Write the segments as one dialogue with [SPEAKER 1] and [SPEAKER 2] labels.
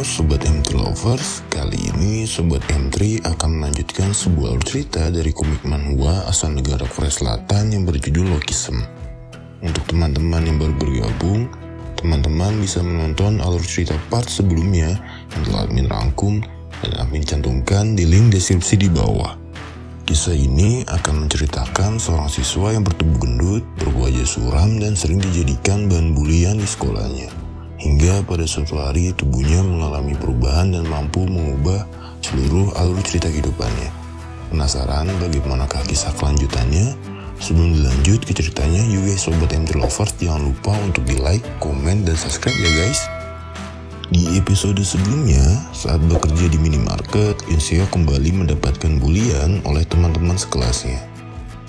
[SPEAKER 1] Sobat M3 Lovers, kali ini Sobat M3 akan melanjutkan sebuah alur cerita dari komik manhwa asal negara Korea Selatan yang berjudul Lokism. Untuk teman-teman yang baru bergabung, teman-teman bisa menonton alur cerita part sebelumnya yang telah admin rangkum dan admin cantumkan di link deskripsi di bawah. Kisah ini akan menceritakan seorang siswa yang bertubuh gendut, berwajah suram dan sering dijadikan bahan bulian di sekolahnya. Hingga pada suatu hari tubuhnya mengalami perubahan dan mampu mengubah seluruh alur cerita kehidupannya. Penasaran bagaimanakah kisah kelanjutannya? Sebelum dilanjut ke ceritanya, yuk guys Sobat M3 Lovers, jangan lupa untuk di like, komen, dan subscribe ya guys. Di episode sebelumnya, saat bekerja di minimarket, Inseo kembali mendapatkan bulian oleh teman-teman sekelasnya.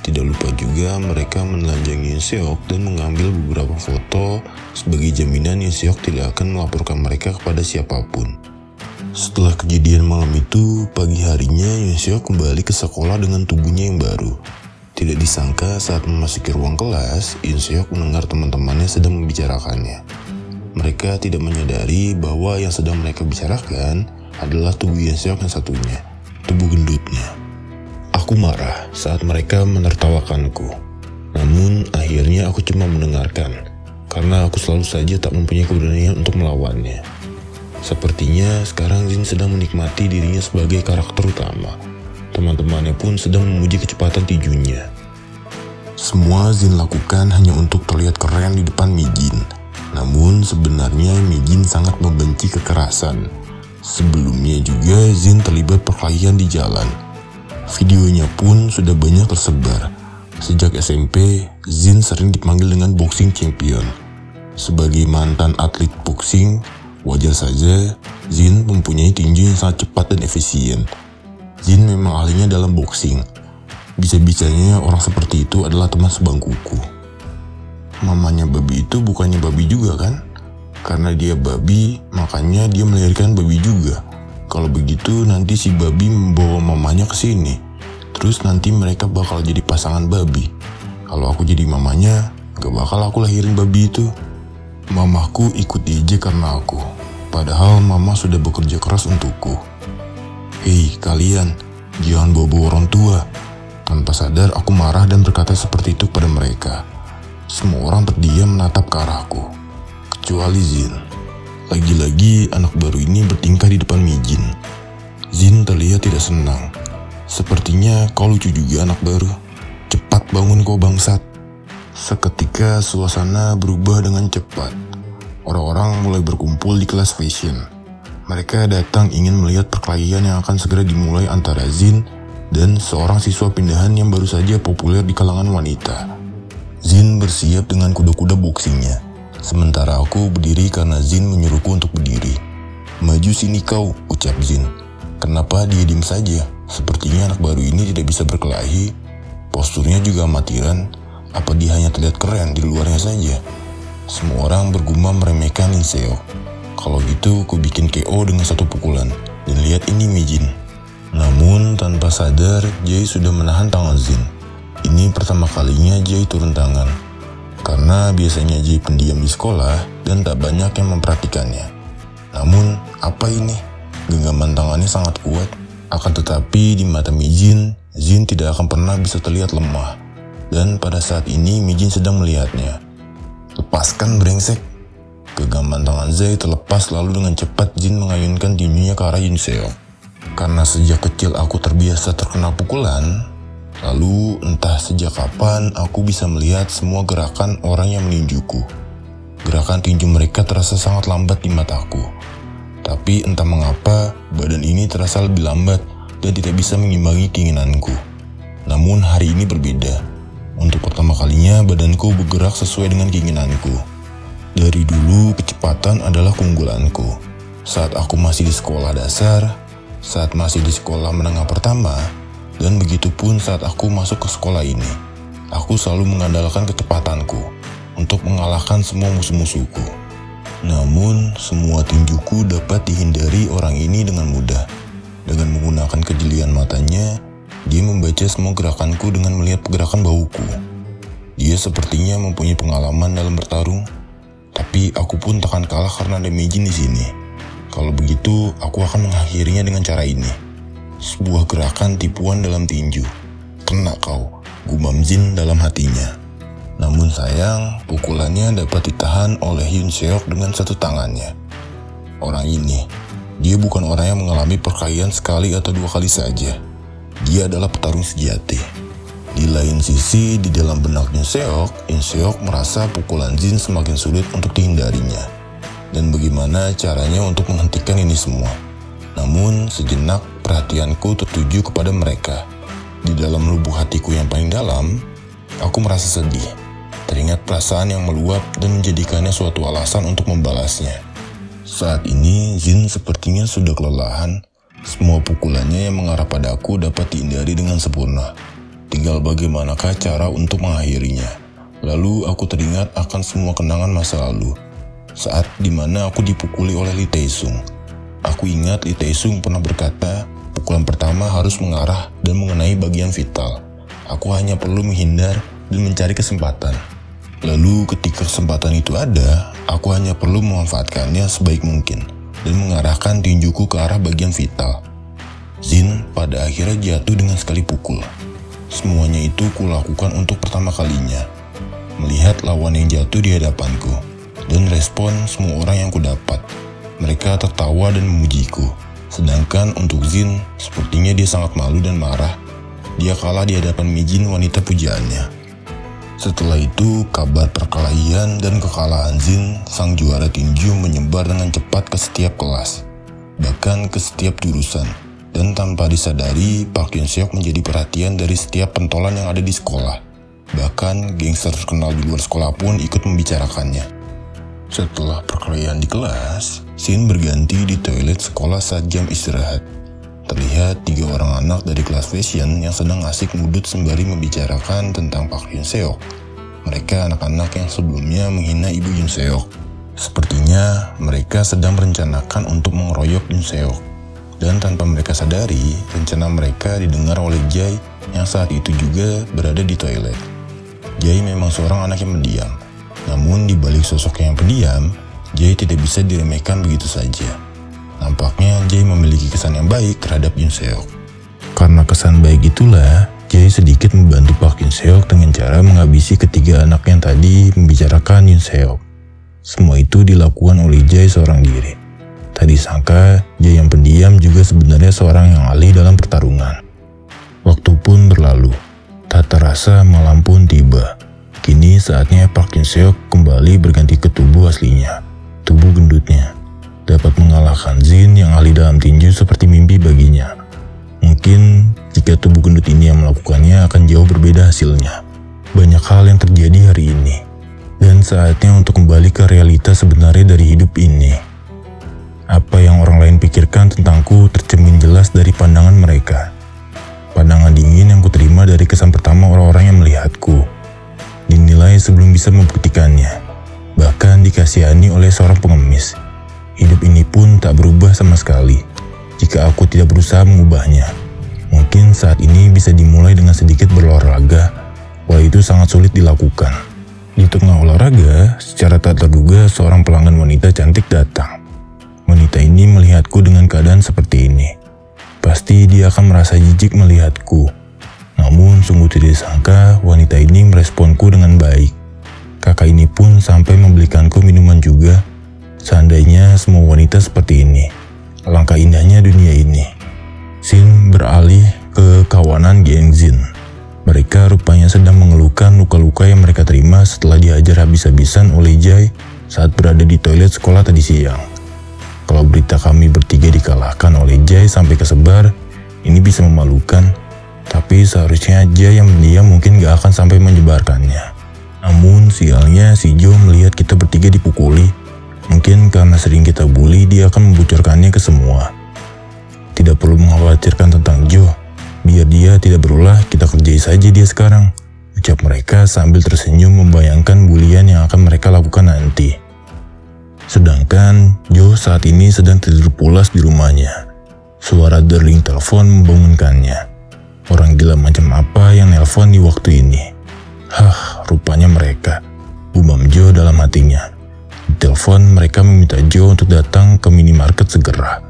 [SPEAKER 1] Tidak lupa juga mereka menelanjangi Seok dan mengambil beberapa foto sebagai jaminan Seok tidak akan melaporkan mereka kepada siapapun. Setelah kejadian malam itu, pagi harinya Seok kembali ke sekolah dengan tubuhnya yang baru. Tidak disangka saat memasuki ruang kelas, Seok mendengar teman-temannya sedang membicarakannya. Mereka tidak menyadari bahwa yang sedang mereka bicarakan adalah tubuh Seok yang satunya, tubuh gendutnya. Aku marah saat mereka menertawakanku. Namun akhirnya aku cuma mendengarkan, karena aku selalu saja tak mempunyai keberanian untuk melawannya. Sepertinya sekarang Jin sedang menikmati dirinya sebagai karakter utama. Teman-temannya pun sedang memuji kecepatan tinjunya. Semua Jin lakukan hanya untuk terlihat keren di depan Mijin. Namun sebenarnya Mijin sangat membenci kekerasan. Sebelumnya juga Jin terlibat perkelahian di jalan. Videonya pun sudah banyak tersebar. Sejak SMP, Jin sering dipanggil dengan boxing champion. Sebagai mantan atlet boxing, wajar saja Jin mempunyai tinju yang sangat cepat dan efisien. Jin memang ahlinya dalam boxing. Bisa-bisanya orang seperti itu adalah teman sebangkuku. Mamanya babi itu bukannya babi juga kan? Karena dia babi, makanya dia melahirkan babi juga. Kalau begitu nanti si babi membawa mamanya ke sini. Terus nanti mereka bakal jadi pasangan babi. Kalau aku jadi mamanya, gak bakal aku lahirin babi itu. Mamaku ikut diejek karena aku. Padahal mama sudah bekerja keras untukku. Hei kalian, jangan bawa-bawa orang tua. Tanpa sadar aku marah dan berkata seperti itu pada mereka. Semua orang terdiam menatap ke arahku. Kecuali Jin. Lagi-lagi anak baru ini bertingkah di depan Mijin. Jin terlihat tidak senang. Sepertinya kau lucu juga anak baru. Cepat bangun kau bangsat. Seketika suasana berubah dengan cepat. Orang-orang mulai berkumpul di kelas fashion. Mereka datang ingin melihat perkelahian yang akan segera dimulai antara Jin dan seorang siswa pindahan yang baru saja populer di kalangan wanita. Jin bersiap dengan kuda-kuda boxingnya. Sementara aku berdiri karena Jin menyuruhku untuk berdiri. Maju sini kau, ucap Jin. Kenapa dia diam saja? Sepertinya anak baru ini tidak bisa berkelahi. Posturnya juga amatiran. Apa dia hanya terlihat keren di luarnya saja? Semua orang bergumam meremehkan Inseo. Kalau gitu, aku bikin KO dengan satu pukulan. Dan lihat ini Mijin. Namun tanpa sadar, Jae sudah menahan tangan Jin. Ini pertama kalinya Jae turun tangan. Karena biasanya Jae pendiam di sekolah dan tak banyak yang memperhatikannya. Namun, apa ini? Genggaman tangannya sangat kuat. Akan tetapi di mata Mijin, Jin tidak akan pernah bisa terlihat lemah. Dan pada saat ini Mijin sedang melihatnya. Lepaskan brengsek. Genggaman tangan Jae terlepas lalu dengan cepat Jin mengayunkan tinjunya ke arah Inseo. Karena sejak kecil aku terbiasa terkena pukulan, lalu entah sejak kapan aku bisa melihat semua gerakan orang yang meninjuku. Gerakan tinju mereka terasa sangat lambat di mataku. Tapi entah mengapa badan ini terasa lebih lambat dan tidak bisa mengimbangi keinginanku. Namun hari ini berbeda. Untuk pertama kalinya badanku bergerak sesuai dengan keinginanku. Dari dulu kecepatan adalah keunggulanku. Saat aku masih di sekolah dasar, saat masih di sekolah menengah pertama, dan begitu pun saat aku masuk ke sekolah ini. Aku selalu mengandalkan kecepatanku untuk mengalahkan semua musuh-musuhku. Namun, semua tinjuku dapat dihindari orang ini dengan mudah. Dengan menggunakan kejelian matanya, dia membaca semua gerakanku dengan melihat pergerakan bahuku. Dia sepertinya mempunyai pengalaman dalam bertarung, tapi aku pun takkan kalah karena ada Meijin di sini. Kalau begitu, aku akan mengakhirinya dengan cara ini. Sebuah gerakan tipuan dalam tinju. Kena kau, gumam Jin dalam hatinya. Namun sayang, pukulannya dapat ditahan oleh Yun Seok dengan satu tangannya. Orang ini, dia bukan orang yang mengalami perkelahian sekali atau dua kali saja. Dia adalah petarung sejati. Di lain sisi, di dalam benak Yun Seok merasa pukulan Jin semakin sulit untuk dihindarinya. Dan bagaimana caranya untuk menghentikan ini semua. Namun, sejenak perhatianku tertuju kepada mereka. Di dalam lubuk hatiku yang paling dalam, aku merasa sedih. Teringat perasaan yang meluap dan menjadikannya suatu alasan untuk membalasnya. Saat ini, Jin sepertinya sudah kelelahan. Semua pukulannya yang mengarah padaku dapat dihindari dengan sempurna. Tinggal bagaimanakah cara untuk mengakhirinya. Lalu aku teringat akan semua kenangan masa lalu. Saat dimana aku dipukuli oleh Lee Tae-sung. Aku ingat Lee Tae-sung pernah berkata, pukulan pertama harus mengarah dan mengenai bagian vital. Aku hanya perlu menghindar dan mencari kesempatan. Lalu ketika kesempatan itu ada, aku hanya perlu memanfaatkannya sebaik mungkin dan mengarahkan tinjuku ke arah bagian vital. Jin pada akhirnya jatuh dengan sekali pukul. Semuanya itu kulakukan untuk pertama kalinya. Melihat lawan yang jatuh di hadapanku. Dan respon semua orang yang kudapat. Mereka tertawa dan memujiku. Sedangkan untuk Jin, sepertinya dia sangat malu dan marah. Dia kalah di hadapan Meijin wanita pujaannya. Setelah itu, kabar perkelahian dan kekalahan Jin, sang juara tinju, menyebar dengan cepat ke setiap kelas. Bahkan ke setiap jurusan. Dan tanpa disadari, Park Yun Seok menjadi perhatian dari setiap pentolan yang ada di sekolah. Bahkan, gangster terkenal di luar sekolah pun ikut membicarakannya. Setelah perkelahian di kelas, Shin berganti di toilet sekolah saat jam istirahat. Terlihat 3 orang anak dari kelas fashion yang sedang asik ngudut sembari membicarakan tentang Park Yun Seok. Mereka anak-anak yang sebelumnya menghina ibu Yun Seok. Sepertinya mereka sedang merencanakan untuk mengeroyok Yun Seok. Dan tanpa mereka sadari, rencana mereka didengar oleh Jae yang saat itu juga berada di toilet. Jae memang seorang anak yang mendiam. Namun di balik sosok yang pendiam, Jae tidak bisa diremehkan begitu saja. Nampaknya Jae memiliki kesan yang baik terhadap Yun Seok. Karena kesan baik itulah, Jae sedikit membantu Park Yun Seok dengan cara menghabisi ketiga anak yang tadi membicarakan Yun Seok. Semua itu dilakukan oleh Jae seorang diri. Tak disangka, Jae yang pendiam juga sebenarnya seorang yang ahli dalam pertarungan. Waktu pun berlalu, tak terasa malam pun tiba. Kini saatnya Park Yun Seok kembali berganti ke tubuh aslinya, tubuh gendutnya. Dapat mengalahkan Jin yang ahli dalam tinju seperti mimpi baginya. Mungkin jika tubuh gendut ini yang melakukannya akan jauh berbeda hasilnya. Banyak hal yang terjadi hari ini. Dan saatnya untuk kembali ke realitas sebenarnya dari hidup ini. Apa yang orang lain pikirkan tentangku tercermin jelas dari pandangan mereka. Pandangan dingin yang kuterima dari kesan pertama orang-orang yang melihatku. Dinilai sebelum bisa membuktikannya. Bahkan dikasihani oleh seorang pengemis. Hidup ini pun tak berubah sama sekali jika aku tidak berusaha mengubahnya. Mungkin saat ini bisa dimulai dengan sedikit berolahraga, walau itu sangat sulit dilakukan. Di tengah olahraga, secara tak terduga seorang pelanggan wanita cantik datang. Wanita ini melihatku dengan keadaan seperti ini. Pasti dia akan merasa jijik melihatku. Namun sungguh tidak disangka wanita ini meresponku dengan baik. Kakak ini pun sampai membelikanku minuman juga. Seandainya semua wanita seperti ini, alangkah indahnya dunia ini. Shin beralih ke kawanan geng Jin. Mereka rupanya sedang mengeluhkan luka-luka yang mereka terima setelah dihajar habis-habisan oleh Jae saat berada di toilet sekolah tadi siang. Kalau berita kami bertiga dikalahkan oleh Jae sampai kesebar, ini bisa memalukan. Tapi seharusnya Jae yang mendiam mungkin gak akan sampai menyebarkannya. Namun sialnya si Jo melihat kita bertiga dipukuli. Mungkin karena sering kita bully, dia akan membocorkannya ke semua. Tidak perlu mengkhawatirkan tentang Jo. Biar dia tidak berulah, kita kerjai saja dia sekarang. ucap mereka sambil tersenyum membayangkan bulian yang akan mereka lakukan nanti. Sedangkan Joe saat ini sedang tidur pulas di rumahnya. Suara dering telepon membangunkannya. Orang gila macam apa yang nelpon di waktu ini? Rupanya mereka. Gumam Joe dalam hatinya. Di telepon mereka meminta Joe untuk datang ke minimarket segera.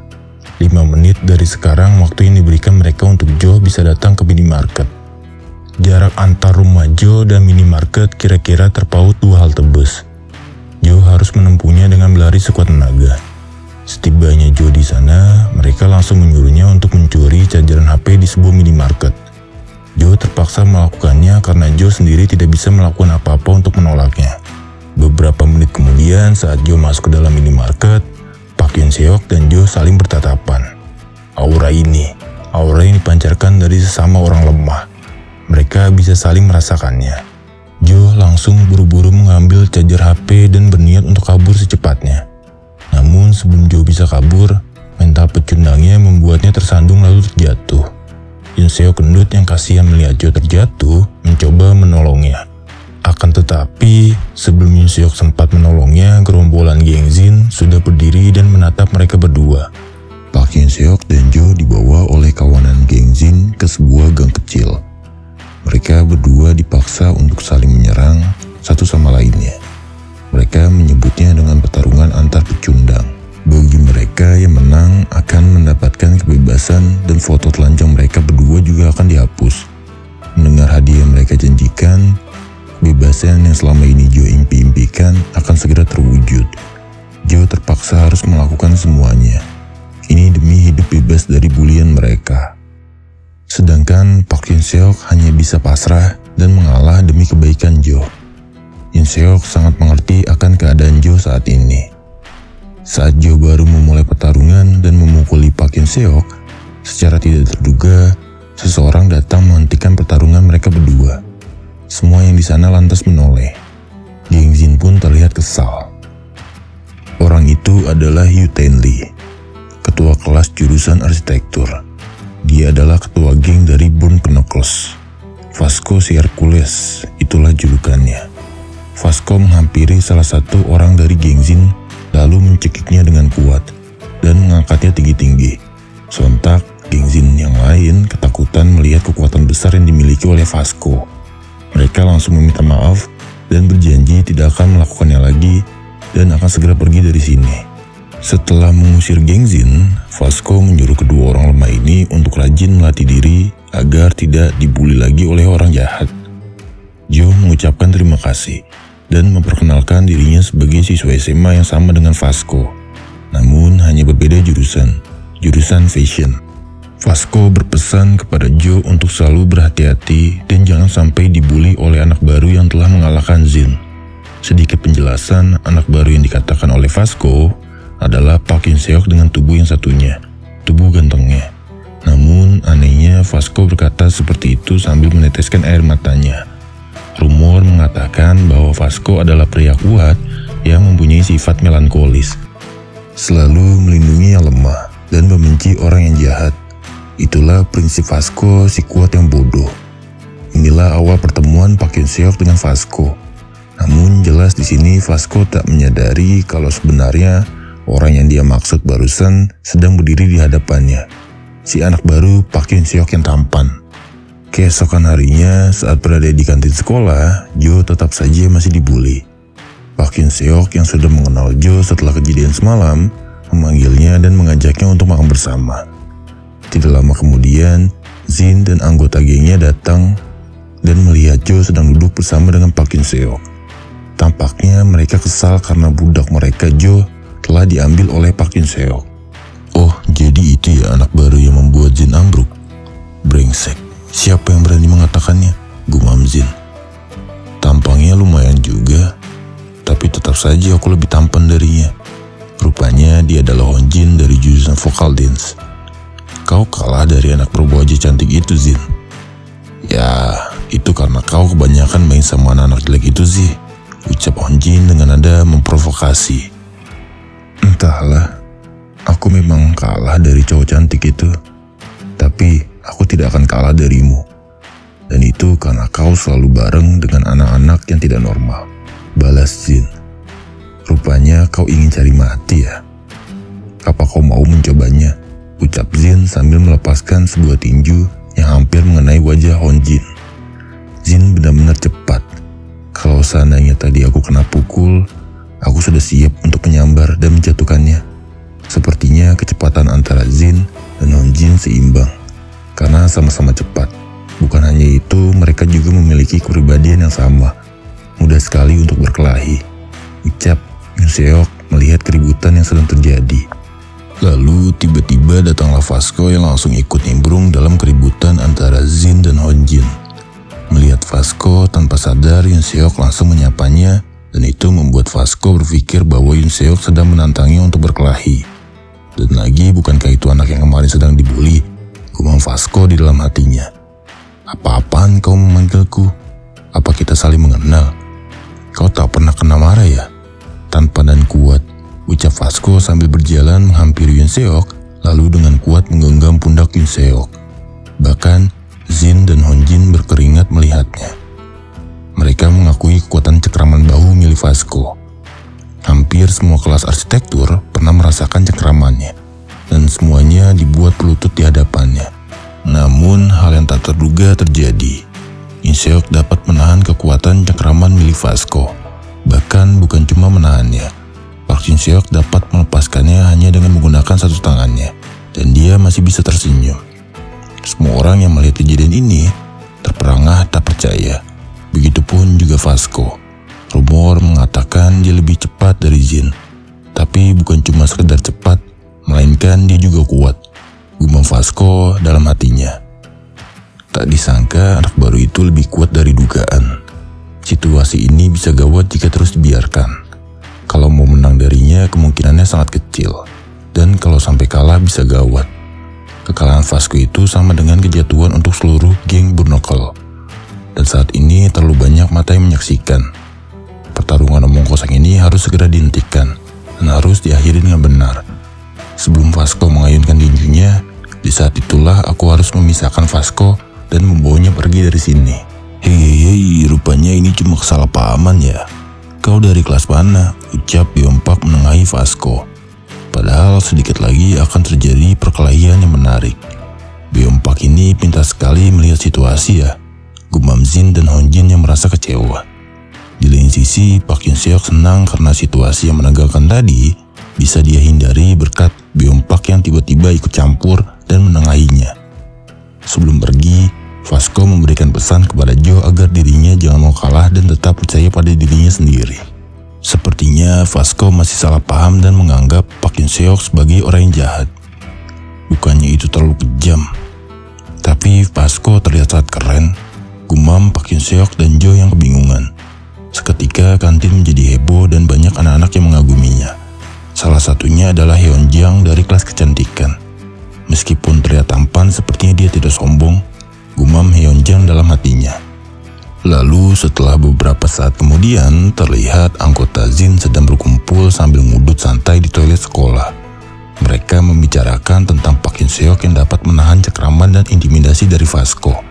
[SPEAKER 1] 5 menit dari sekarang waktu yang diberikan mereka untuk Joe bisa datang ke minimarket. Jarak antar rumah Joe dan minimarket kira-kira terpaut 2 halte bus. Joe harus menempuhnya dengan berlari sekuat tenaga. Setibanya Joe di sana, mereka langsung menyuruhnya untuk mencuri chargeran HP di sebuah minimarket. Joe terpaksa melakukannya karena Joe sendiri tidak bisa melakukan apa-apa untuk menolaknya. Beberapa menit kemudian saat Joe masuk ke dalam minimarket, Park Hyun Seok dan Joe saling bertatapan. Aura yang dipancarkan dari sesama orang lemah. Mereka bisa saling merasakannya. Joe langsung buru-buru mengambil charger HP dan berniat untuk kabur secepatnya. Namun sebelum Joe bisa kabur, mental pecundangnya membuatnya tersandung lalu terjatuh. Hyun Seok gendut yang kasihan melihat Joe terjatuh mencoba menolongnya. Akan tetapi, sebelum Hyun Seok sempat menolongnya, gerombolan geng Jin sudah berdiri dan menatap mereka berdua. Park Hyun Seok dan Joe dibawa oleh kawanan geng Jin ke sebuah gang kecil. Mereka berdua dipaksa untuk saling menyerang satu sama lainnya. Mereka menyebutnya dengan pertarungan antar pecundang. Bagi mereka yang menang akan mendapatkan kebebasan dan foto telanjang mereka berdua juga akan dihapus. Mendengar hadiah yang mereka janjikan, kebebasan yang selama ini Joe impi-impikan akan segera terwujud. Joe terpaksa harus melakukan semuanya. Ini demi hidup bebas dari bulian mereka. Sedangkan Park Hyun Seok hanya bisa pasrah dan mengalah demi kebaikan Joe. Hyun Seok sangat mengerti akan keadaan Joe saat ini. Saat Joe baru memulai pertarungan dan memukuli Park Hyun Seok, secara tidak terduga, seseorang datang menghentikan pertarungan mereka berdua. Semua yang di sana lantas menoleh. Geng Jin pun terlihat kesal. Orang itu adalah Yu Ten Lee, ketua kelas jurusan arsitektur. Dia adalah ketua geng dari Burn Knuckles. Vasco si Hercules, itulah julukannya. Vasco menghampiri salah satu orang dari geng Jin, lalu mencekiknya dengan kuat dan mengangkatnya tinggi-tinggi. Sontak, geng Jin yang lain ketakutan melihat kekuatan besar yang dimiliki oleh Vasco. Mereka langsung meminta maaf dan berjanji tidak akan melakukannya lagi dan akan segera pergi dari sini. Setelah mengusir geng Jin, Vasco menyuruh kedua orang lemah ini untuk rajin melatih diri agar tidak dibuli lagi oleh orang jahat. Joe mengucapkan terima kasih dan memperkenalkan dirinya sebagai siswa SMA yang sama dengan Vasco. Namun hanya berbeda jurusan fashion. Vasco berpesan kepada Joe untuk selalu berhati-hati dan jangan sampai dibuli oleh anak baru yang telah mengalahkan Jin. Sedikit penjelasan, anak baru yang dikatakan oleh Vasco adalah Park Hyun Seok dengan tubuh yang satunya, tubuh gantengnya. Namun anehnya Vasco berkata seperti itu sambil meneteskan air matanya. Rumor mengatakan bahwa Vasco adalah pria kuat yang mempunyai sifat melankolis, selalu melindungi yang lemah dan membenci orang yang jahat. Itulah prinsip Vasco, si kuat yang bodoh. Inilah awal pertemuan Park Hyun Seok dengan Vasco. Namun jelas di sini Vasco tak menyadari kalau sebenarnya orang yang dia maksud barusan sedang berdiri di hadapannya. Si anak baru Park Hyun Seok yang tampan. Keesokan harinya saat berada di kantin sekolah, Joe tetap saja masih dibully. Park Hyun Seok yang sudah mengenal Joe setelah kejadian semalam, memanggilnya dan mengajaknya untuk makan bersama. Tidak lama kemudian, Jin dan anggota gengnya datang dan melihat Joe sedang duduk bersama dengan Park Hyun Seok. Tampaknya mereka kesal karena budak mereka Joe telah diambil oleh Park Hyun Seok. Oh, jadi itu ya anak baru yang membuat Jin ambruk. Brengsek, siapa yang berani mengatakannya? Gumam Jin. Tampangnya lumayan juga, tapi tetap saja aku lebih tampan darinya. Rupanya dia adalah Hon Jin dari jurusan vokal dance. Kau kalah dari anak berwajah cantik itu, Jin. Ya, itu karena kau kebanyakan main sama anak-anak jelek itu sih, ucap Hon Jin dengan nada memprovokasi. Entahlah, aku memang kalah dari cowok cantik itu, tapi aku tidak akan kalah darimu. Dan itu karena kau selalu bareng dengan anak-anak yang tidak normal, balas Jin. Rupanya kau ingin cari mati ya? Apa kau mau mencobanya? Ucap Jin sambil melepaskan sebuah tinju yang hampir mengenai wajah Honjin. Jin benar-benar cepat. Kalau seandainya tadi aku kena pukul, aku sudah siap untuk menyambar dan menjatuhkannya. Sepertinya kecepatan antara Jin dan Honjin seimbang, karena sama-sama cepat. Bukan hanya itu, mereka juga memiliki kepribadian yang sama, mudah sekali untuk berkelahi, ucap Yoon-seok melihat keributan yang sedang terjadi. Lalu tiba-tiba datanglah Vasco yang langsung ikut nimbrung dalam keributan antara Jin dan Honjin. Melihat Vasco tanpa sadar, Yoon-seok langsung menyapanya, dan itu membuat Vasco berpikir bahwa Yoon-seok sedang menantangnya untuk berkelahi. Dan lagi, bukankah itu anak yang kemarin sedang dibully? Gumam Vasco di dalam hatinya. Apa-apaan kau memanggilku? Apa kita saling mengenal? Kau tak pernah kena marah ya? Tanpa dan kuat, ucap Vasco sambil berjalan menghampiri Yoon-seok, lalu dengan kuat menggenggam pundak Yoon-seok. Bahkan, Jin dan Honjin berkeringat melihatnya. Mereka mengakui kekuatan cekraman bahu milik Vasco. Hampir semua kelas arsitektur pernah merasakan cekramannya, dan semuanya dibuat pelutut di hadapannya. Namun, hal yang tak terduga terjadi. Yoon-seok dapat menahan kekuatan cekraman milik Vasco. Bahkan bukan cuma menahannya, Park Yoon-seok dapat melepaskannya hanya dengan menggunakan satu tangannya, dan dia masih bisa tersenyum. Semua orang yang melihat kejadian ini terperangah tak percaya. Begitupun juga Vasco. Rumor mengatakan dia lebih cepat dari Jin, tapi bukan cuma sekedar cepat, melainkan dia juga kuat, gumam Vasco dalam hatinya. Tak disangka anak baru itu lebih kuat dari dugaan. Situasi ini bisa gawat jika terus dibiarkan. Kalau mau menang darinya kemungkinannya sangat kecil, dan kalau sampai kalah bisa gawat. Kekalahan Vasco itu sama dengan kejatuhan untuk seluruh geng Burnocle. Dan saat ini terlalu banyak mata yang menyaksikan. Pertarungan omong kosong ini harus segera dihentikan dan harus diakhiri dengan benar. Sebelum Vasco mengayunkan tinjunya, di saat itulah aku harus memisahkan Vasco dan membawanya pergi dari sini. Hei, rupanya ini cuma kesalahpahaman ya. Kau dari kelas mana? Ucap Byeonpak menengahi Vasco. Padahal sedikit lagi akan terjadi perkelahian yang menarik. Byeonpak ini pintar sekali melihat situasi ya, gumam Jin dan Honjin yang merasa kecewa. Di lain sisi, Park Yoon-seok senang karena situasi yang menegangkan tadi bisa dia hindari berkat Byeonpak yang tiba-tiba ikut campur dan menengahinya. Sebelum pergi, Vasco memberikan pesan kepada Jo agar dirinya jangan mau kalah dan tetap percaya pada dirinya sendiri. Sepertinya Vasco masih salah paham dan menganggap Park Yoon-seok sebagai orang yang jahat. Bukannya itu terlalu kejam, tapi Vasco terlihat sangat keren, gumam Park Yoon-seok dan Jo yang kebingungan. Seketika kantin menjadi heboh dan banyak anak-anak yang mengaguminya. Salah satunya adalah Hyunjang dari kelas kecantikan. Meskipun terlihat tampan, sepertinya dia tidak sombong, gumam Hyunjang dalam hatinya. Lalu setelah beberapa saat kemudian, terlihat anggota Jin sedang berkumpul sambil ngudut santai di toilet sekolah. Mereka membicarakan tentang Park Yoon-seok yang dapat menahan cekraman dan intimidasi dari Vasco.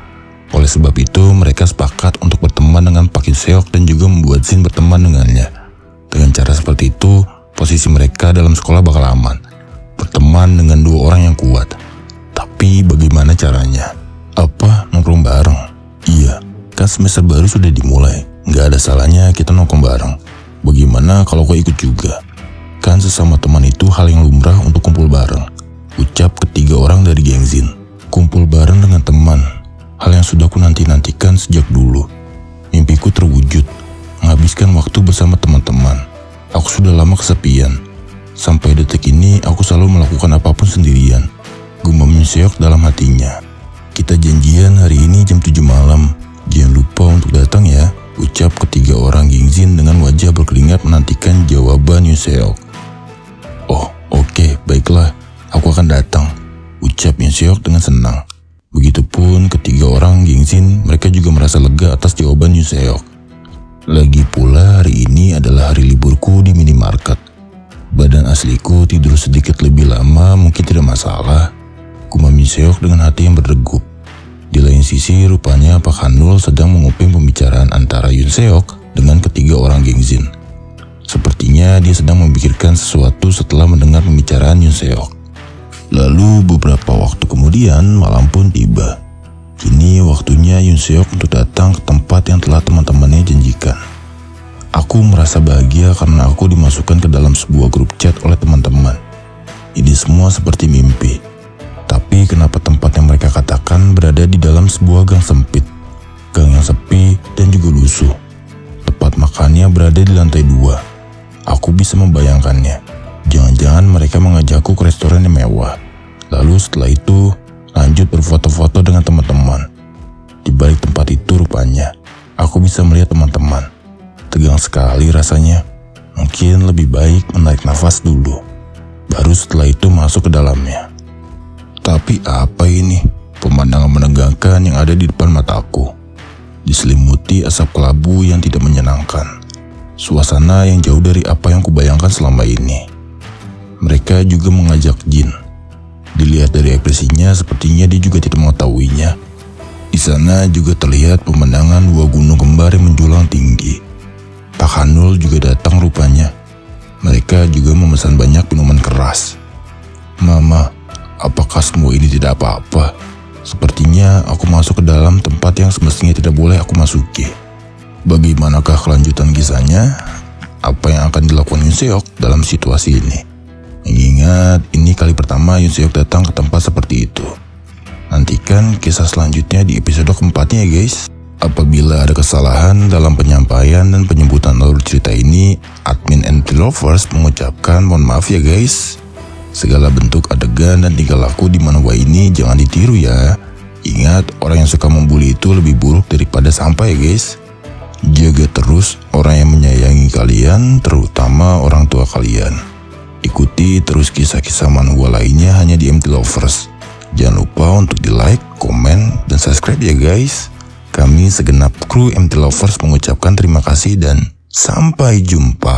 [SPEAKER 1] Oleh sebab itu, mereka sepakat untuk berteman dengan Park Yoon-seok dan juga membuat Jin berteman dengannya. Dengan cara seperti itu, posisi mereka dalam sekolah bakal aman. Berteman dengan dua orang yang kuat. Tapi bagaimana caranya? Apa? Nongkrong bareng? Iya, kan semester baru sudah dimulai. Nggak ada salahnya kita nongkrong bareng. Bagaimana kalau kau ikut juga? Kan sesama teman itu hal yang lumrah untuk kumpul bareng, ucap ketiga orang dari geng Jin. Kumpul bareng dengan teman, hal yang sudah ku nanti-nantikan sejak dulu. Mimpiku terwujud, menghabiskan waktu bersama teman-teman. Aku sudah lama kesepian. Sampai detik ini aku selalu melakukan apapun sendirian, gumam Yoon-seok dalam hatinya. Kita janjian hari ini jam 7 malam. Jangan lupa untuk datang ya, ucap ketiga orang geng Jin dengan wajah berkeringat menantikan jawaban Yoon-seok. Oh, oke, baiklah, aku akan datang, ucap Yoon-seok dengan senang. Begitupun ketiga orang geng Jin, mereka juga merasa lega atas jawaban Yoon-seok. Lagi pula hari ini adalah hari liburku di minimarket. Badan asliku tidur sedikit lebih lama mungkin tidak masalah, gumam Yoon-seok dengan hati yang berdegup. Di lain sisi, rupanya Pak Hanul sedang menguping pembicaraan antara Yoon Seok dengan ketiga orang geng Jin. Sepertinya dia sedang memikirkan sesuatu setelah mendengar pembicaraan Yoon Seok. Lalu beberapa waktu kemudian malam pun tiba. Kini waktunya Yoon Seok untuk datang ke tempat yang telah teman-temannya janjikan. Aku merasa bahagia karena aku dimasukkan ke dalam sebuah grup chat oleh teman-teman. Ini semua seperti mimpi. Tapi kenapa tempat yang mereka katakan berada di dalam sebuah gang sempit, gang yang sepi dan juga lusuh. Tempat makannya berada di lantai 2. Aku bisa membayangkannya. Jangan-jangan mereka mengajakku ke restoran yang mewah. Lalu setelah itu lanjut berfoto-foto dengan teman-teman. Di balik tempat itu rupanya aku bisa melihat teman-teman. Tegang sekali rasanya. Mungkin lebih baik menarik nafas dulu, baru setelah itu masuk ke dalamnya. Tapi apa ini? Pemandangan menegangkan yang ada di depan mataku. Diselimuti asap kelabu yang tidak menyenangkan. Suasana yang jauh dari apa yang kubayangkan selama ini. Mereka juga mengajak Jin. Dilihat dari ekspresinya, sepertinya dia juga tidak mengetahuinya. Di sana juga terlihat pemandangan 2 gunung kembar yang menjulang tinggi. Pak Hanul juga datang rupanya. Mereka juga memesan banyak minuman keras. Mama, apakah semua ini tidak apa-apa? Sepertinya aku masuk ke dalam tempat yang semestinya tidak boleh aku masuki. Bagaimanakah kelanjutan kisahnya? Apa yang akan dilakukan Yoon Seok dalam situasi ini? Mengingat ini kali pertama Yoon Seok datang ke tempat seperti itu. Nantikan kisah selanjutnya di episode keempatnya ya guys. Apabila ada kesalahan dalam penyampaian dan penyebutan alur cerita ini, admin MT Lovers mengucapkan mohon maaf ya guys. Segala bentuk adegan dan tingkah laku di manhwa ini jangan ditiru ya. Ingat, orang yang suka membuli itu lebih buruk daripada sampah ya guys. Jaga terus orang yang menyayangi kalian, terutama orang tua kalian. Ikuti terus kisah-kisah manhwa lainnya hanya di MT Lovers. Jangan lupa untuk di like, komen, dan subscribe ya guys. Kami segenap kru MT Lovers mengucapkan terima kasih dan sampai jumpa.